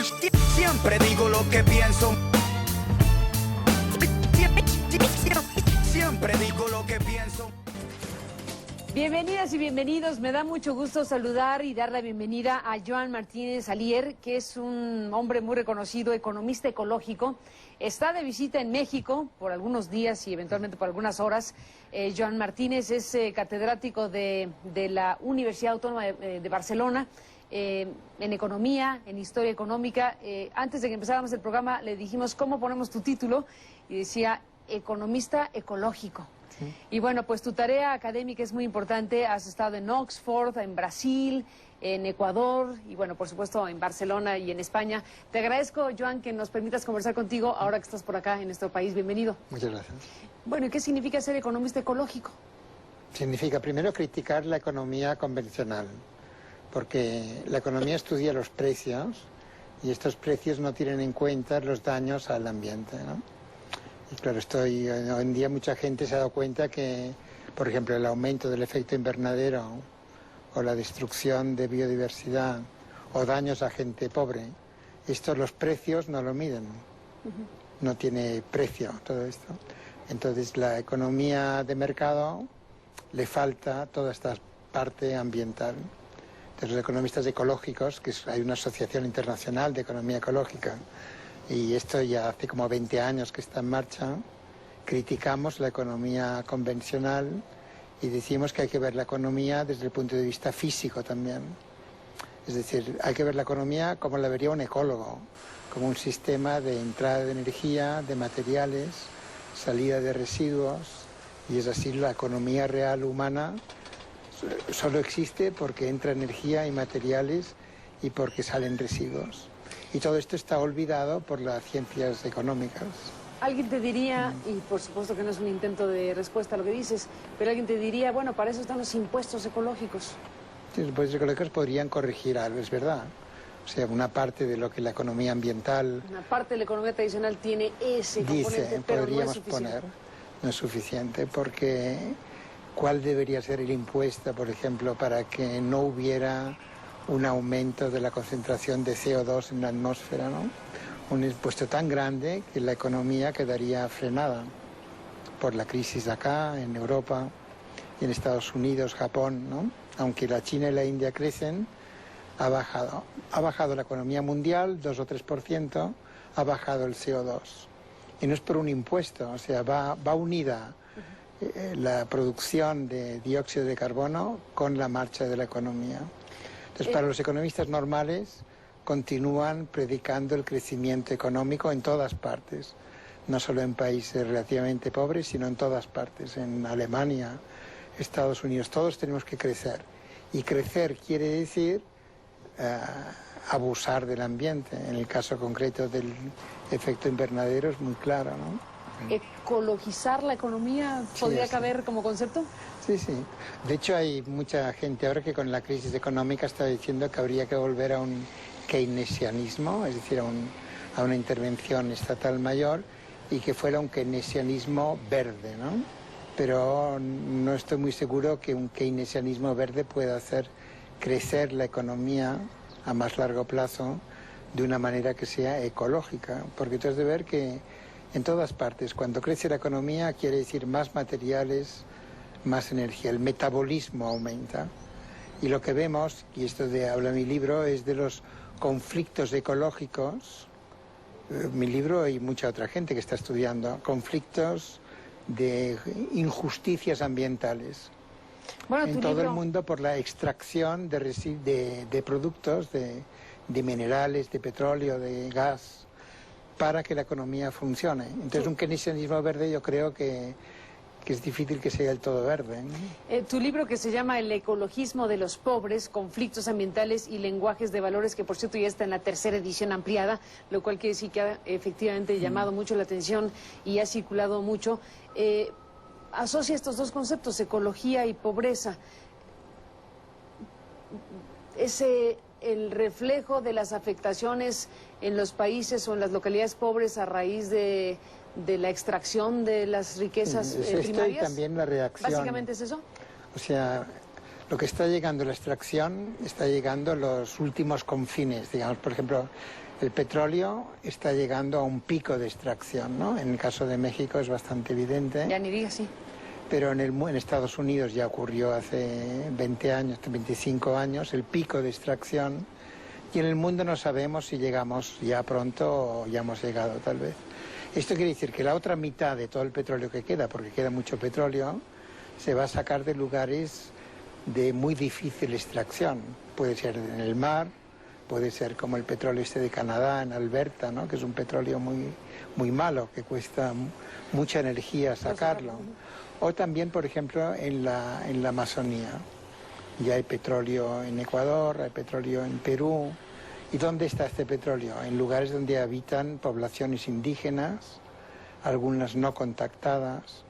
Siempre digo lo que pienso. Siempre digo lo que pienso. Bienvenidas y bienvenidos. Me da mucho gusto saludar y dar la bienvenida a Joan Martínez Alier, que es un hombre muy reconocido, economista ecológico. Está de visita en México por algunos días y eventualmente por algunas horas. Joan Martínez es catedrático de la Universidad Autónoma de Barcelona, en economía, en historia económica. Antes de que empezáramos el programa le dijimos, ¿cómo ponemos tu título? Y decía, economista ecológico. Sí. Y bueno, pues tu tarea académica es muy importante. Has estado en Oxford, en Brasil, en Ecuador y bueno, por supuesto en Barcelona y en España. Te agradezco, Joan, que nos permitas conversar contigo ahora que estás por acá en nuestro país. Bienvenido. Muchas gracias. Bueno, ¿y qué significa ser economista ecológico? Significa primero criticar la economía convencional, porque la economía estudia los precios y estos precios no tienen en cuenta los daños al ambiente, ¿no? Y claro, hoy en día mucha gente se ha dado cuenta que, por ejemplo, el aumento del efecto invernadero o la destrucción de biodiversidad o daños a gente pobre, estos los precios no lo miden, no tiene precio todo esto. Entonces la economía de mercado le falta toda esta parte ambiental. Entonces los economistas ecológicos, hay una asociación internacional de economía ecológica, y esto ya hace como 20 años que está en marcha, criticamos la economía convencional y decimos que hay que ver la economía desde el punto de vista físico también. Es decir, hay que ver la economía como la vería un ecólogo, como un sistema de entrada de energía, de materiales, salida de residuos, y es así la economía real humana solo existe porque entra energía y materiales y porque salen residuos. Y todo esto está olvidado por las ciencias económicas. Alguien te diría, y por supuesto que no es un intento de respuesta a lo que dices, pero alguien te diría, bueno, para eso están los impuestos ecológicos. Sí, los impuestos ecológicos podrían corregir algo, es verdad. O sea, una parte de lo que la economía ambiental... Una parte de la economía tradicional tiene ese componente, pero podríamos no es suficiente. No es suficiente, porque ¿cuál debería ser el impuesto, por ejemplo, para que no hubiera un aumento de la concentración de CO2 en la atmósfera, ¿no? Un impuesto tan grande que la economía quedaría frenada por la crisis de acá, en Europa, y en Estados Unidos, Japón, ¿no? Aunque la China y la India crecen, ha bajado. Ha bajado la economía mundial, 2 o 3%, ha bajado el CO2. Y no es por un impuesto, o sea, va unida la producción de dióxido de carbono con la marcha de la economía. Entonces, para los economistas normales, continúan predicando el crecimiento económico en todas partes, no solo en países relativamente pobres, sino en todas partes, en Alemania, Estados Unidos, todos tenemos que crecer. Y crecer quiere decir abusar del ambiente. En el caso concreto del efecto invernadero es muy claro, ¿no? ¿Ecologizar la economía podría caber como concepto? Sí, sí. De hecho, hay mucha gente ahora que con la crisis económica está diciendo que habría que volver a un keynesianismo, es decir, a una intervención estatal mayor, y que fuera un keynesianismo verde, ¿no? Pero no estoy muy seguro que un keynesianismo verde pueda hacer crecer la economía a más largo plazo de una manera que sea ecológica, porque tú has de ver que en todas partes, cuando crece la economía, quiere decir más materiales, más energía, el metabolismo aumenta. Y lo que vemos, y esto habla mi libro, es de los conflictos ecológicos. Mi libro y mucha otra gente que está estudiando, conflictos de injusticias ambientales. Bueno, en todo el mundo por la extracción de productos, de minerales, de petróleo, de gas, para que la economía funcione. Entonces, un keynesianismo verde yo creo que es difícil que sea del todo verde, ¿no? Tu libro, que se llama El ecologismo de los pobres, conflictos ambientales y lenguajes de valores, que por cierto ya está en la 3ª edición ampliada, lo cual quiere decir que ha efectivamente llamado mucho la atención y ha circulado mucho, asocia estos dos conceptos, ecología y pobreza. El reflejo de las afectaciones en los países o en las localidades pobres a raíz de la extracción de las riquezas primarias. Y también la reacción. ¿Básicamente es eso? O sea, lo que está llegando, la extracción, está llegando a los últimos confines, digamos. Por ejemplo, El petróleo está llegando a un pico de extracción, ¿no? En el caso de México es bastante evidente. Ya ni digas, sí. Pero en Estados Unidos ya ocurrió hace 20 años, 25 años, el pico de extracción. Y en el mundo no sabemos si llegamos ya pronto o ya hemos llegado tal vez. Esto quiere decir que la otra mitad de todo el petróleo que queda, porque queda mucho petróleo, se va a sacar de lugares de muy difícil extracción. Puede ser en el mar, puede ser como el petróleo este de Canadá, en Alberta, ¿no? Que es un petróleo muy malo, que cuesta mucha energía sacarlo. O también, por ejemplo, en la Amazonía. Ya hay petróleo en Ecuador, hay petróleo en Perú. ¿Y dónde está este petróleo? En lugares donde habitan poblaciones indígenas, algunas no contactadas.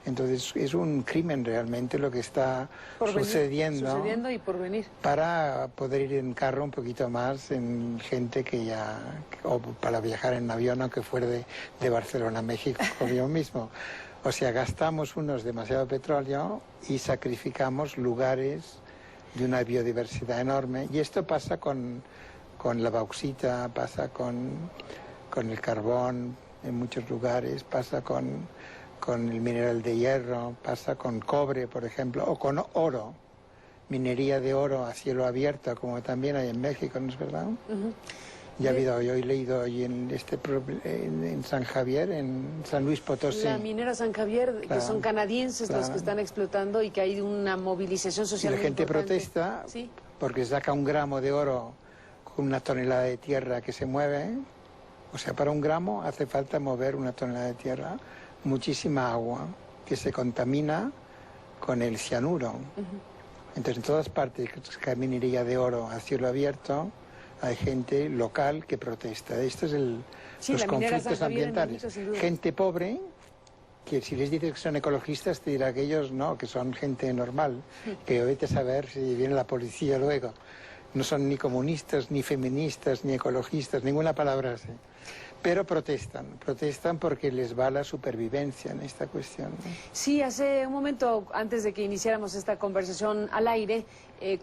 Entonces es un crimen realmente lo que está sucediendo y por venir. Para poder ir en carro un poquito más en gente o para viajar en avión, aunque fuera de Barcelona a México, como yo mismo. O sea, gastamos demasiado petróleo y sacrificamos lugares de una biodiversidad enorme. Y esto pasa con la bauxita, pasa con el carbón en muchos lugares, pasa con el mineral de hierro, pasa con cobre, por ejemplo, o con oro, minería de oro a cielo abierto, como también hay en México, ¿no es verdad? Ya yo he leído hoy en San Javier, en San Luis Potosí. La minera San Javier, claro, que son canadienses los que están explotando y que hay una movilización social. Y la gente importante. protesta ¿Sí? porque saca 1 gramo de oro con 1 tonelada de tierra que se mueve. O sea, para 1 gramo hace falta mover 1 tonelada de tierra, muchísima agua que se contamina con el cianuro. Entonces, en todas partes que hay minería de oro a cielo abierto, hay gente local que protesta. Esto es los conflictos ambientales. Gente pobre, que si les dices que son ecologistas, te dirá que ellos no, que son gente normal, que vete a saber si viene la policía luego. No son ni comunistas, ni feministas, ni ecologistas, ninguna palabra así. Pero protestan porque les va la supervivencia en esta cuestión, ¿no? Sí, hace un momento, antes de que iniciáramos esta conversación al aire,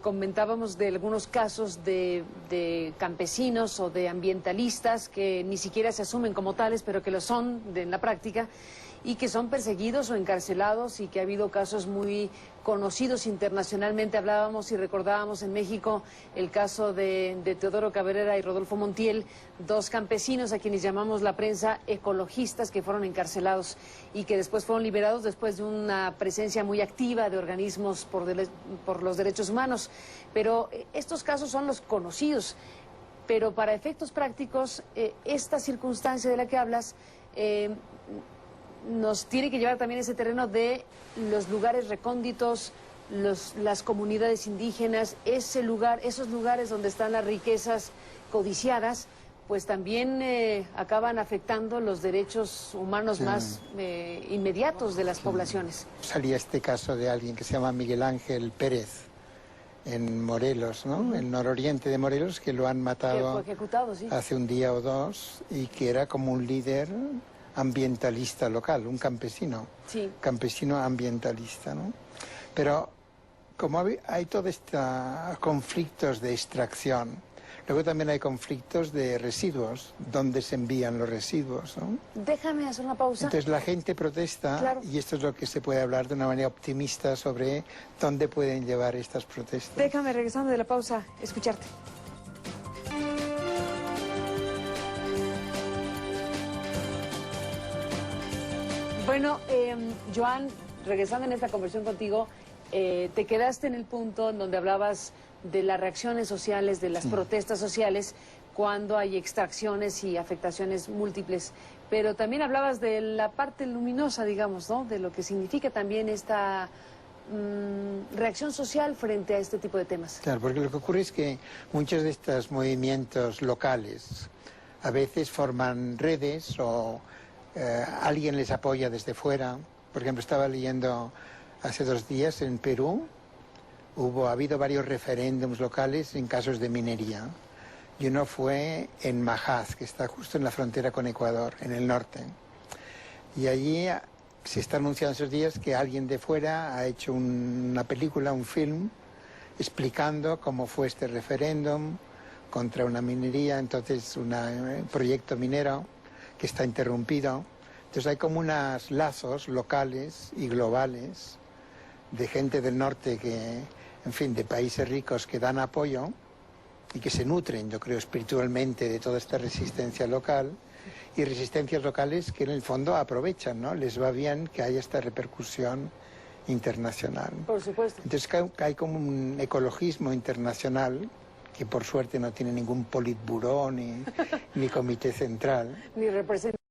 comentábamos de algunos casos de campesinos o de ambientalistas que ni siquiera se asumen como tales, pero que lo son en la práctica, y que son perseguidos o encarcelados, y que ha habido casos muy conocidos internacionalmente. Hablábamos y recordábamos en México el caso de Teodoro Cabrera y Rodolfo Montiel, 2 campesinos a quienes llamamos la prensa ecologistas, que fueron encarcelados y que después fueron liberados después de una presencia muy activa de organismos por los derechos humanos. Pero estos casos son los conocidos. Pero para efectos prácticos, esta circunstancia de la que hablas nos tiene que llevar también a ese terreno de los lugares recónditos, las comunidades indígenas, esos lugares donde están las riquezas codiciadas, pues también acaban afectando los derechos humanos más inmediatos de las poblaciones. Salía este caso de alguien que se llama Miguel Ángel Pérez, en Morelos, ¿no? En el nororiente de Morelos, que lo han matado que fue ejecutado, sí, hace 1 día o 2, y que era como un líder ambientalista local, un campesino, sí, campesino ambientalista, ¿no? Pero como hay todos estos conflictos de extracción, luego también hay conflictos de residuos, donde se envían los residuos, ¿no? Déjame hacer una pausa. Entonces la gente protesta, claro, y esto es lo que se puede hablar de una manera optimista sobre dónde pueden llevar estas protestas. Déjame, regresando de la pausa, escucharte. Bueno, Joan, regresando en esta conversación contigo, te quedaste en el punto en donde hablabas de las reacciones sociales, de las protestas sociales, cuando hay extracciones y afectaciones múltiples. Pero también hablabas de la parte luminosa, digamos, ¿no? De lo que significa también esta reacción social frente a este tipo de temas. Claro, porque lo que ocurre es que muchos de estos movimientos locales a veces forman redes o alguien les apoya desde fuera. Por ejemplo, estaba leyendo hace 2 días en Perú, ha habido varios referéndums locales en casos de minería. Y uno fue en Majás, que está justo en la frontera con Ecuador, en el norte. Y allí se está anunciando esos días que alguien de fuera ha hecho una película, un film, explicando cómo fue este referéndum, contra una minería, entonces un proyecto minero que está interrumpido. Entonces hay como unos lazos locales y globales de gente del norte que, en fin, de países ricos que dan apoyo y que se nutren, yo creo, espiritualmente de toda esta resistencia local, y resistencias locales que en el fondo aprovechan, ¿no? Les va bien que haya esta repercusión internacional. Por supuesto. Entonces hay como un ecologismo internacional que por suerte no tiene ningún politburó ni comité central. Ni representante.